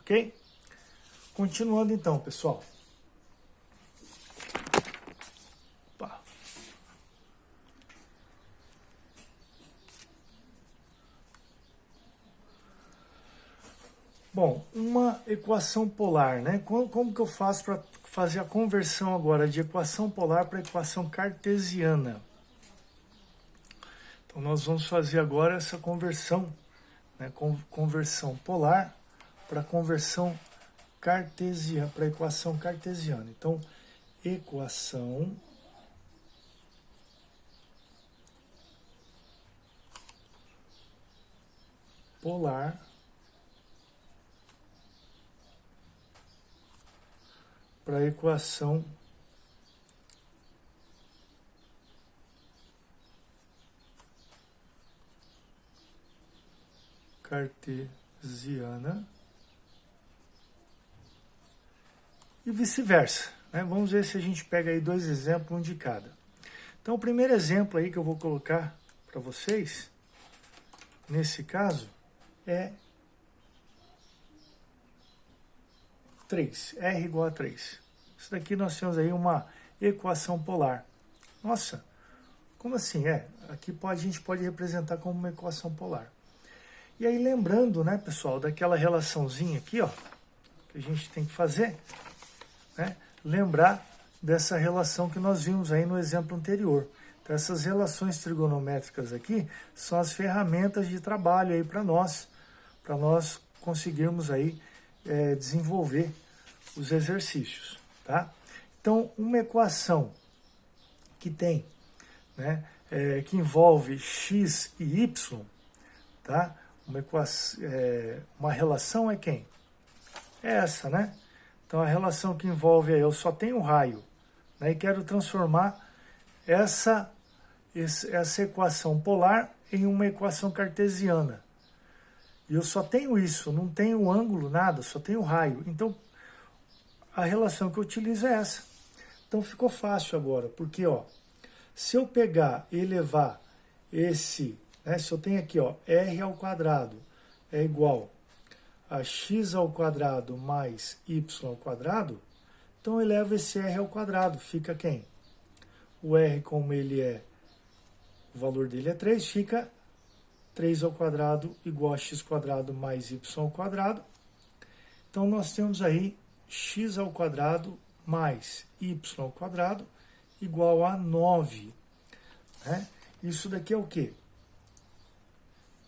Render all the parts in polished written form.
ok? Continuando então, pessoal. Opa. Bom, uma equação polar, né? Como que eu faço para fazer a conversão agora de equação polar para equação cartesiana? Então, nós vamos fazer agora essa conversão, né? Conversão polar para conversão cartesiana, para equação cartesiana. Então, equação polar para equação cartesiana e vice-versa, né? Vamos ver se a gente pega aí dois exemplos, um de cada. Então, o primeiro exemplo aí que eu vou colocar para vocês, nesse caso, é 3, R igual a 3. Isso daqui nós temos aí uma equação polar. Nossa, como assim? Aqui a gente pode representar como uma equação polar. E aí lembrando, né, pessoal, daquela relaçãozinha aqui, ó, que a gente tem que fazer, né, lembrar dessa relação que nós vimos aí no exemplo anterior. Então, essas relações trigonométricas aqui são as ferramentas de trabalho aí para nós conseguirmos aí desenvolver os exercícios, tá? Então, uma equação que tem, né, que envolve x e y, tá? Uma relação é quem? É essa, né? Então, a relação que envolve eu só tenho raio, né, e quero transformar essa equação polar em uma equação cartesiana. E eu só tenho isso, não tenho ângulo, nada, só tenho raio. Então, a relação que eu utilizo é essa. Então, ficou fácil agora, porque, ó, se eu pegar e elevar esse, né, se eu tenho aqui, ó, r ao quadrado é igual a x ao quadrado mais y ao quadrado, então eu elevo esse r ao quadrado, fica quem? O r, como ele o valor dele é 3, fica 3 ao quadrado igual a x quadrado mais y ao quadrado. Então, nós temos aí x ao quadrado mais y ao quadrado igual a 9. Né? Isso daqui é o quê?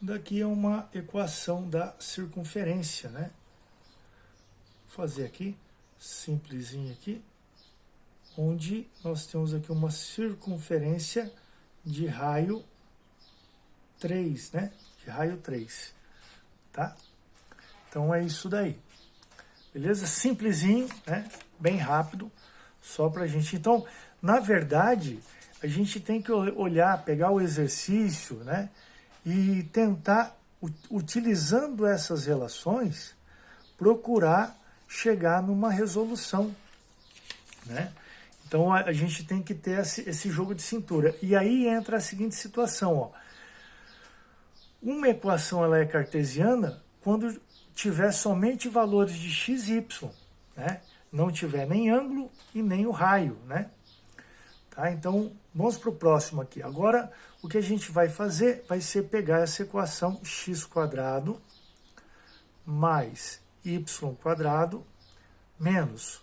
Daqui é uma equação da circunferência, né? Vou fazer aqui, simplesinho aqui, onde nós temos aqui uma circunferência de raio 3, né? De raio 3, tá? Então, é isso daí. Beleza? Simplesinho, né? Bem rápido, só pra gente. Então, na verdade, a gente tem que olhar, pegar o exercício, né? E tentar, utilizando essas relações, procurar chegar numa resolução, né? Então, a gente tem que ter esse jogo de cintura. E aí entra a seguinte situação, ó. Uma equação ela é cartesiana quando tiver somente valores de x e y, né? Não tiver nem ângulo e nem o raio, né? Tá? Então, vamos para o próximo aqui. Agora, o que a gente vai fazer vai ser pegar essa equação x quadrado mais y quadrado menos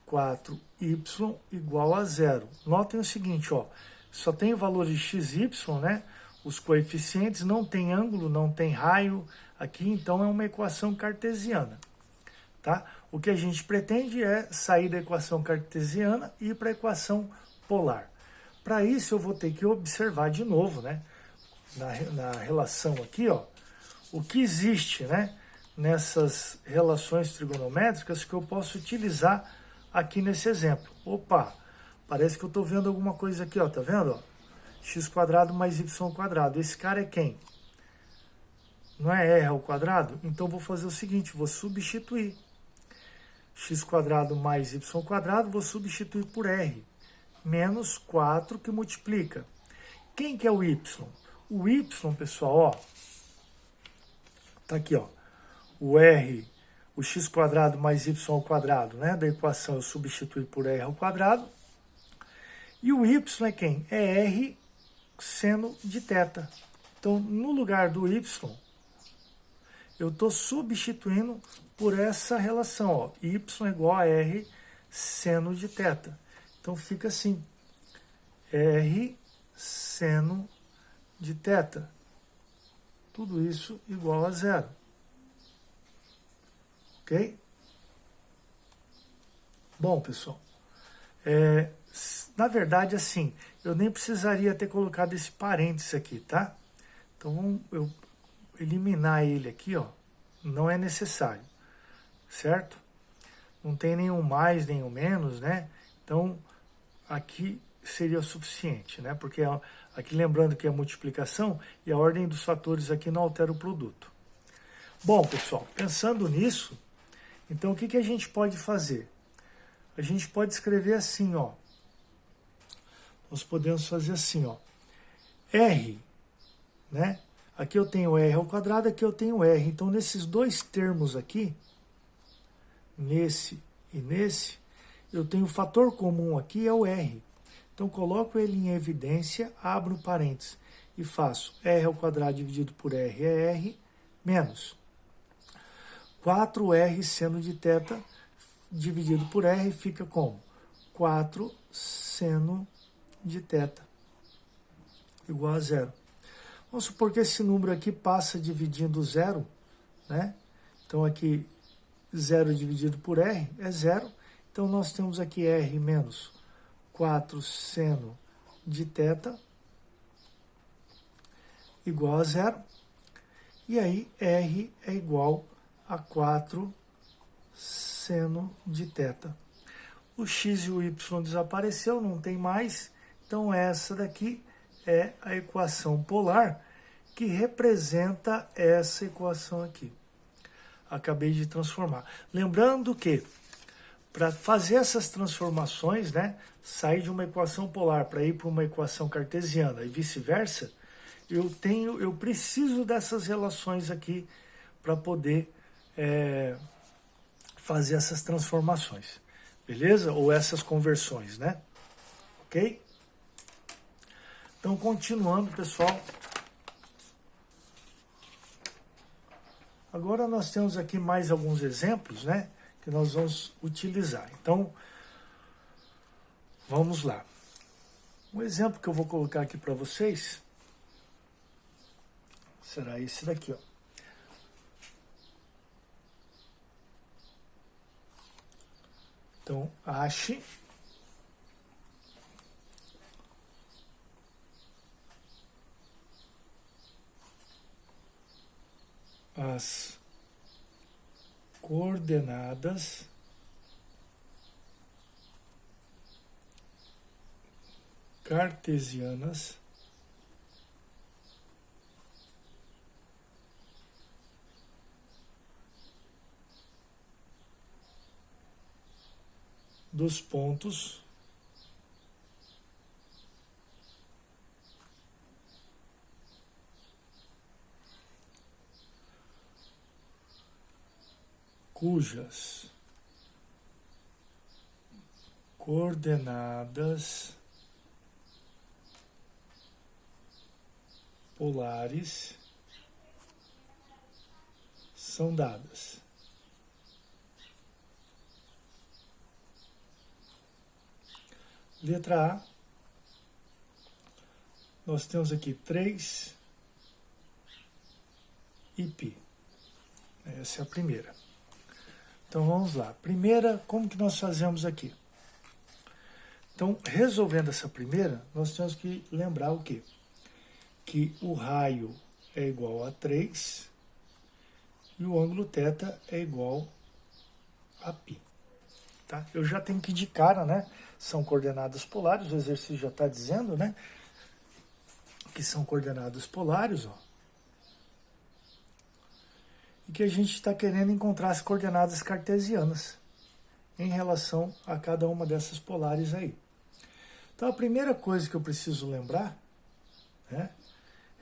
4y igual a 0. Notem o seguinte, ó, só tem o valor de x e y, né? Os coeficientes, não tem ângulo, não tem raio aqui, então é uma equação cartesiana, tá? O que a gente pretende é sair da equação cartesiana e ir para a equação polar. Para isso, eu vou ter que observar de novo, né? Na relação aqui, ó, o que existe, né? Nessas relações trigonométricas que eu posso utilizar aqui nesse exemplo. Opa, parece que eu estou vendo alguma coisa aqui, ó, tá vendo? Ó? X quadrado mais y quadrado. Esse cara é quem? Não é r ao quadrado? Então, vou fazer o seguinte, vou substituir. X quadrado mais y quadrado, vou substituir por r. Menos 4 que multiplica. Quem que é o y? O y, pessoal, ó, tá aqui, ó. O r o x² mais y², né, da equação eu substitui por r². E o y é quem? É r seno de θ. Então, no lugar do y, eu estou substituindo por essa relação, ó, y igual a r seno de θ. Então, fica assim, r seno de θ. Tudo isso igual a 0. Ok? Bom, pessoal, na verdade, assim, eu nem precisaria ter colocado esse parênteses aqui, tá? Então, eu eliminar ele aqui, ó, não é necessário, certo? Não tem nenhum mais, nenhum menos, né? Então, aqui seria o suficiente, né? Porque aqui, lembrando que é multiplicação, e a ordem dos fatores aqui não altera o produto. Bom, pessoal, pensando nisso, então o que a gente pode fazer? A gente pode escrever assim, ó. Nós podemos fazer assim, ó. R, né? Aqui eu tenho r², aqui eu tenho r. Então, nesses dois termos aqui, nesse e nesse, eu tenho o fator comum aqui, é o r. Então, coloco ele em evidência, abro parênteses e faço r² dividido por r é r, menos 4r seno de θ dividido por r fica como? 4 seno de θ igual a 0. Vamos supor que esse número aqui passa dividindo 0, né? Então, aqui 0 dividido por r é 0. Então, nós temos aqui r menos 4 seno de θ igual a 0. E aí, r é igual a 4 seno de θ. O x e o y desapareceu, não tem mais. Então, essa daqui é a equação polar que representa essa equação aqui. Acabei de transformar. Lembrando que, para fazer essas transformações, né, sair de uma equação polar para ir para uma equação cartesiana e vice-versa, eu preciso dessas relações aqui para poder fazer essas transformações, beleza? Ou essas conversões, né? Ok? Então, continuando, pessoal. Agora nós temos aqui mais alguns exemplos, né? Que nós vamos utilizar. Então, vamos lá. Um exemplo que eu vou colocar aqui para vocês será esse daqui, ó. Então, ache as coordenadas cartesianas dos pontos cujas coordenadas polares são dadas. Letra A, nós temos aqui 3 e π. Essa é a primeira. Então, vamos lá. Primeira, como que nós fazemos aqui? Então, resolvendo essa primeira, nós temos que lembrar o quê? Que o raio é igual a 3 e o ângulo θ é igual a π. Tá? Eu já tenho que de cara, né? São coordenadas polares, o exercício já está dizendo, né? Que são coordenadas polares, ó. E que a gente está querendo encontrar as coordenadas cartesianas em relação a cada uma dessas polares aí. Então, a primeira coisa que eu preciso lembrar, né,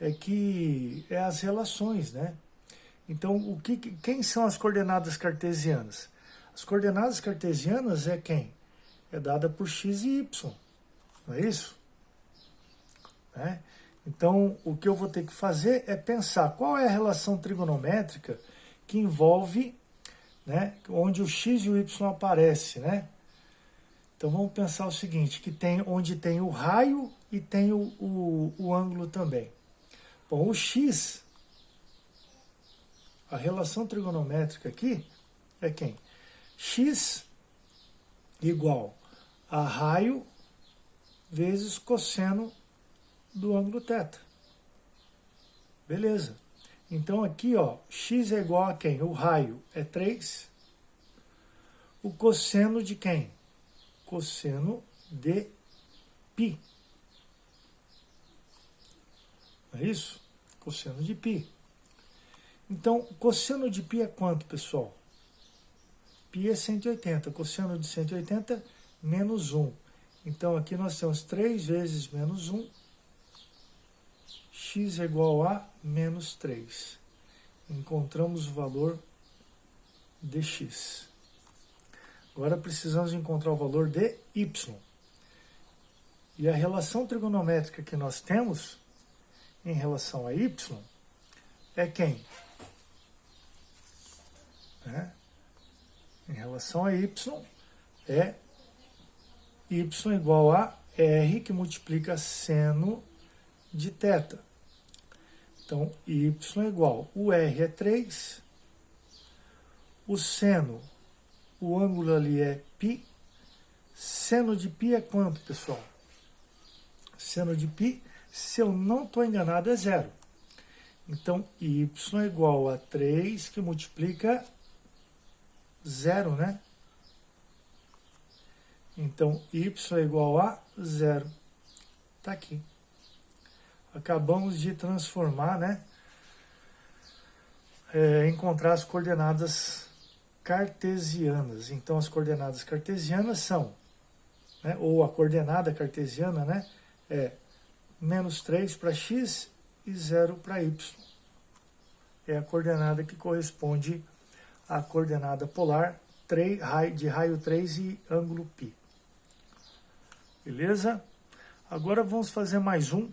é que é as relações, né? Então, quem são as coordenadas cartesianas? As coordenadas cartesianas é quem? É dada por x e y, não é isso? Né? Então, o que eu vou ter que fazer é pensar qual é a relação trigonométrica que envolve, né, onde o x e o y aparecem, né? Então, vamos pensar o seguinte, onde tem o raio e tem o ângulo também. Bom, o x, a relação trigonométrica aqui é quem? X igual a raio vezes cosseno do ângulo θ. Beleza. Então aqui, ó, x é igual a quem? O raio é 3. O cosseno de quem? Cosseno de π. Não é isso? Cosseno de π. Então, cosseno de π é quanto, pessoal? Π é 180. Cosseno de 180, menos 1. Então, aqui nós temos 3 vezes menos 1. X é igual a menos 3. Encontramos o valor de x. Agora precisamos encontrar o valor de y. E a relação trigonométrica que nós temos em relação a y é quem? Em relação a y é y igual a r que multiplica seno de θ. Então, y é igual, o r é 3, o seno, o ângulo ali é π, seno de π é quanto, pessoal? Seno de π, se eu não estou enganado, é 0. Então, y é igual a 3, que multiplica 0, né? Então, y é igual a 0. Está aqui. Acabamos de transformar, né? Encontrar as coordenadas cartesianas. Então, as coordenadas cartesianas são, né, ou a coordenada cartesiana, né, é menos 3 para x e 0 para y. É a coordenada que corresponde à coordenada polar de raio 3 e ângulo π. Beleza? Agora vamos fazer mais um.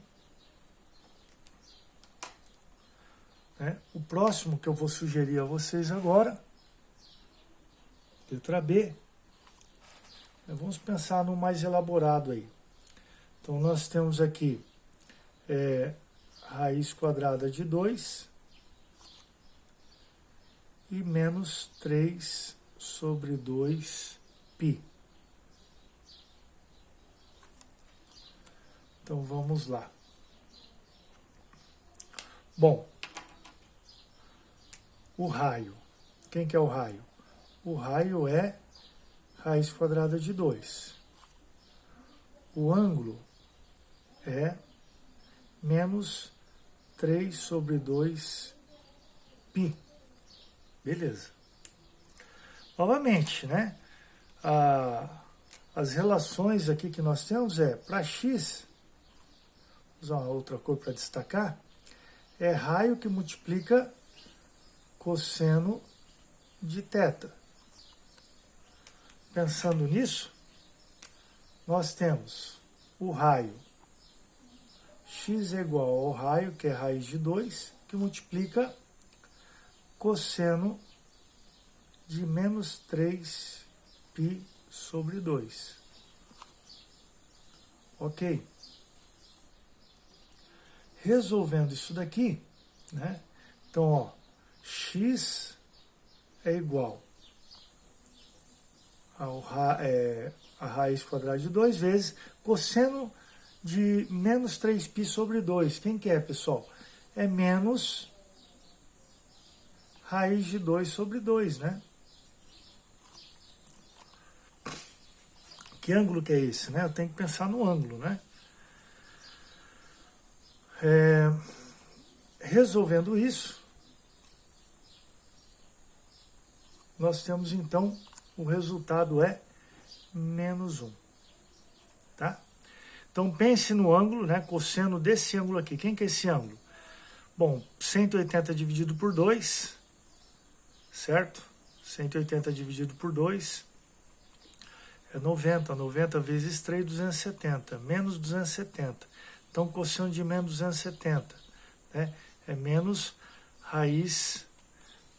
O próximo que eu vou sugerir a vocês agora, letra B, vamos pensar no mais elaborado aí. Então, nós temos aqui raiz quadrada de 2 e menos 3 sobre 2π. Então, vamos lá. Bom, o raio. Quem que é o raio? O raio é raiz quadrada de 2. O ângulo é menos 3 sobre 2π. Beleza. Novamente, né? As relações aqui que nós temos para x, vou usar uma outra cor para destacar, é raio que multiplica cosseno de θ. Pensando nisso, nós temos o raio x é igual ao raio, que é raiz de 2, que multiplica cosseno de menos 3π sobre 2. Ok? Resolvendo isso daqui, né? Então, ó, x é igual a raiz quadrada de 2 vezes cosseno de menos 3π sobre 2. Quem que é, pessoal? É menos raiz de 2 sobre 2, né? Que ângulo que é esse, né? Eu tenho que pensar no ângulo, né? Resolvendo isso, nós temos, então, o resultado é menos 1. Tá? Então, pense no ângulo, né? Cosseno desse ângulo aqui. Quem que é esse ângulo? Bom, 180 dividido por 2 certo? 180 dividido por 2 é 90. 90 vezes 3, 270. Menos 270. Então, cosseno de menos 270, né, é menos raiz,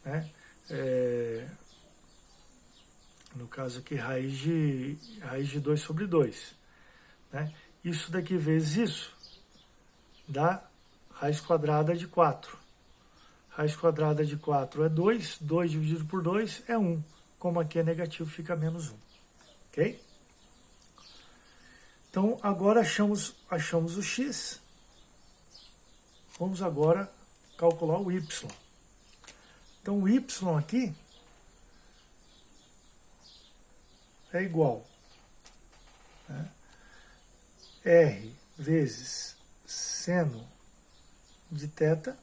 né, no caso aqui, raiz de 2 sobre 2. Né? Isso daqui vezes isso dá raiz quadrada de 4. Raiz quadrada de 4 é 2. 2 dividido por 2 é 1. Como aqui é negativo, fica menos 1. Ok? Então, agora achamos o x. Vamos agora calcular o y. Então, o y aqui é igual, né, R vezes seno de θ.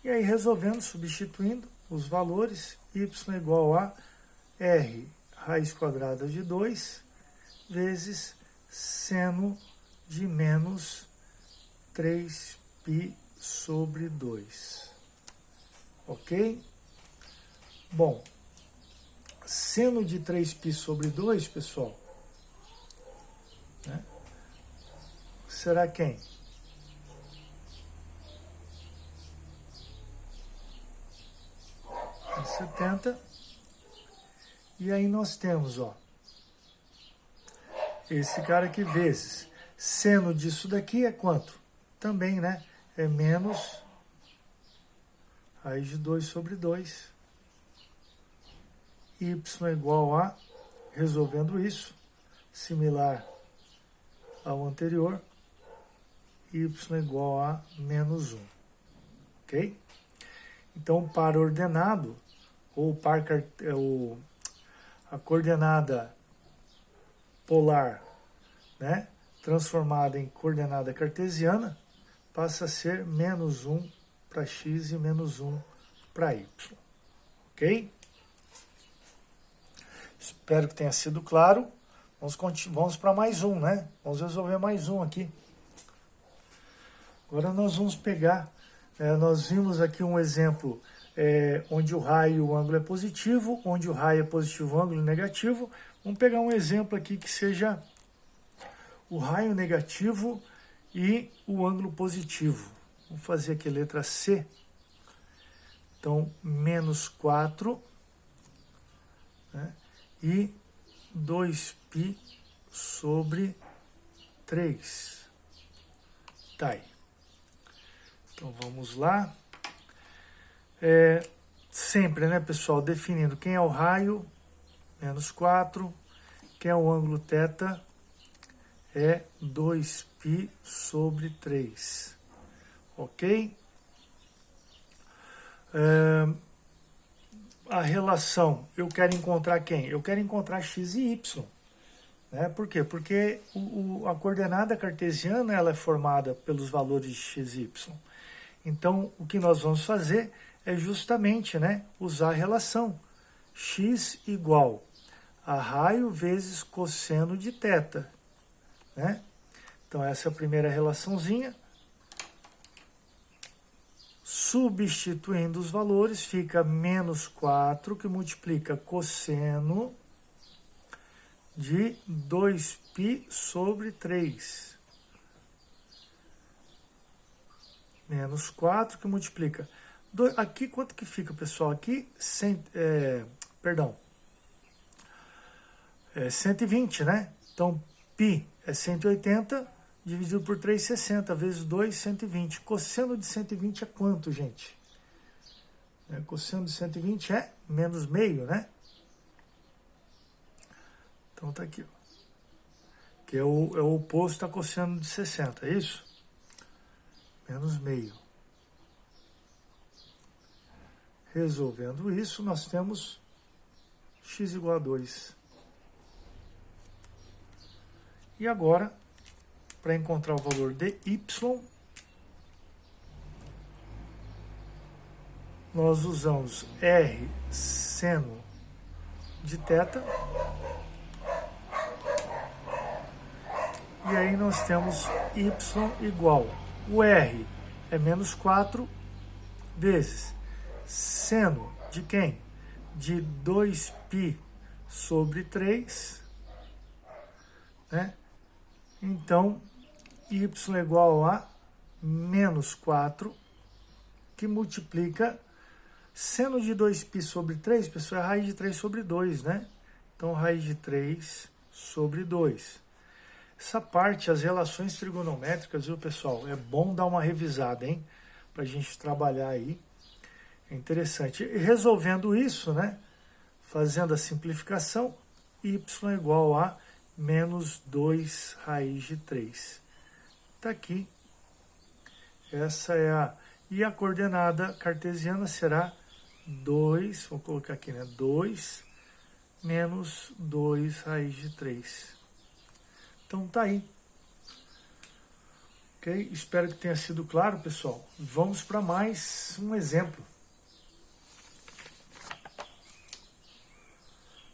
E aí, resolvendo, substituindo os valores, y é igual a R raiz quadrada de 2 vezes seno de menos 3π sobre 2. Ok? Bom, seno de 3π sobre 2, pessoal, né, será quem? É 70. E aí nós temos, ó, esse cara aqui vezes seno disso daqui é quanto? Também, né? É menos raiz de 2 sobre 2. Y é igual a, resolvendo isso, similar ao anterior, y é igual a menos 1. Ok? Então, par ordenado, ou a coordenada polar, né, transformada em coordenada cartesiana, passa a ser menos 1 para x e menos 1 para y. Ok? Espero que tenha sido claro. Vamos para mais um, né? Vamos resolver mais um aqui. Agora nós vamos pegar, nós vimos aqui um exemplo onde o raio e o ângulo é positivo, onde o raio é positivo, o ângulo é negativo. Vamos pegar um exemplo aqui que seja o raio negativo e o ângulo positivo. Vamos fazer aqui a letra C. Então, menos 4, né, e 2π sobre 3. Tá aí. Então, vamos lá. Sempre, né, pessoal, definindo quem é o raio, menos 4, quem é o ângulo θ, é 2π sobre 3. Ok? A relação, eu quero encontrar quem? Eu quero encontrar x e y. Né? Por quê? Porque a coordenada cartesiana ela é formada pelos valores de x e y. Então, o que nós vamos fazer é justamente, né, usar a relação x igual a raio vezes cosseno de θ. Né? Então, essa é a primeira relaçãozinha. Substituindo os valores, fica menos 4, que multiplica cosseno de 2π sobre 3. Menos 4, que multiplica. Aqui, quanto que fica, pessoal? Aqui, 120, né? Então, π é 180, dividido por 3, 60, vezes 2, 120. Cosseno de 120 é quanto, gente? Cosseno de 120 é menos meio, né? Então, tá aqui, ó. Que é o oposto a cosseno de 60, é isso? Menos meio. Resolvendo isso, nós temos x igual a 2. E agora, para encontrar o valor de y, nós usamos R seno de θ. E aí nós temos y igual. O R é menos 4 vezes seno de quem? De 2π sobre 3, né? Então, y é igual a menos 4, que multiplica seno de 2π sobre 3, pessoal, é raiz de 3 sobre 2, né? Então, raiz de 3 sobre 2. Essa parte, as relações trigonométricas, viu, pessoal? É bom dar uma revisada, hein? Para a gente trabalhar aí. É interessante. E resolvendo isso, né? Fazendo a simplificação, y é igual a menos 2 raiz de 3. Está aqui. Essa é a... E a coordenada cartesiana será 2, vou colocar aqui, né? 2 menos 2 raiz de 3. Então tá aí. Ok? Espero que tenha sido claro, pessoal. Vamos para mais um exemplo.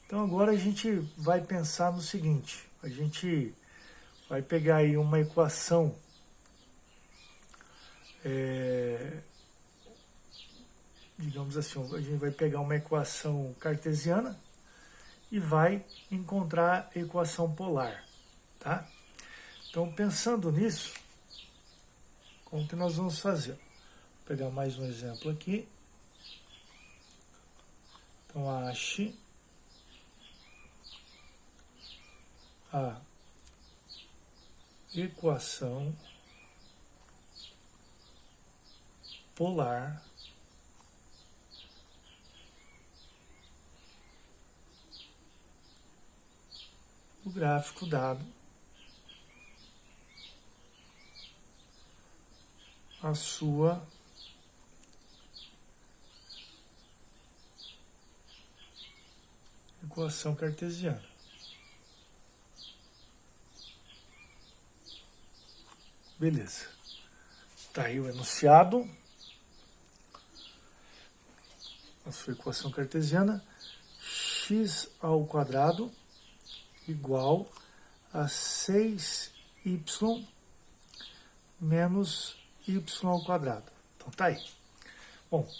Então agora a gente vai pensar no seguinte. A gente vai pegar aí uma equação digamos assim, a gente vai pegar uma equação cartesiana e vai encontrar a equação polar, tá? Então, pensando nisso, como que nós vamos fazer? Vou pegar mais um exemplo aqui. Então, ache a equação polar do gráfico dado a sua equação cartesiana. Beleza. Está aí o enunciado. A sua equação cartesiana, x ao quadrado igual a 6y menos y ao quadrado. Então tá aí. Bom,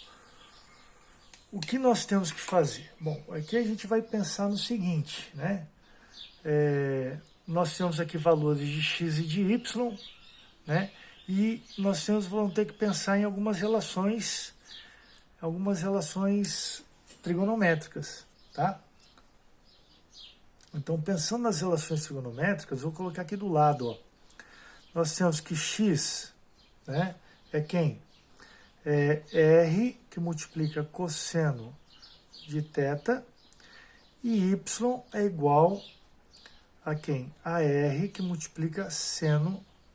o que nós temos que fazer? Bom, aqui a gente vai pensar no seguinte, né? Nós temos aqui valores de x e de y, né? E nós vamos ter que pensar em algumas relações trigonométricas, tá? Então, pensando nas relações trigonométricas, vou colocar aqui do lado, ó. Nós temos que x, né, é quem? É r, que multiplica cosseno de θ, e y é igual a quem? A r, que multiplica seno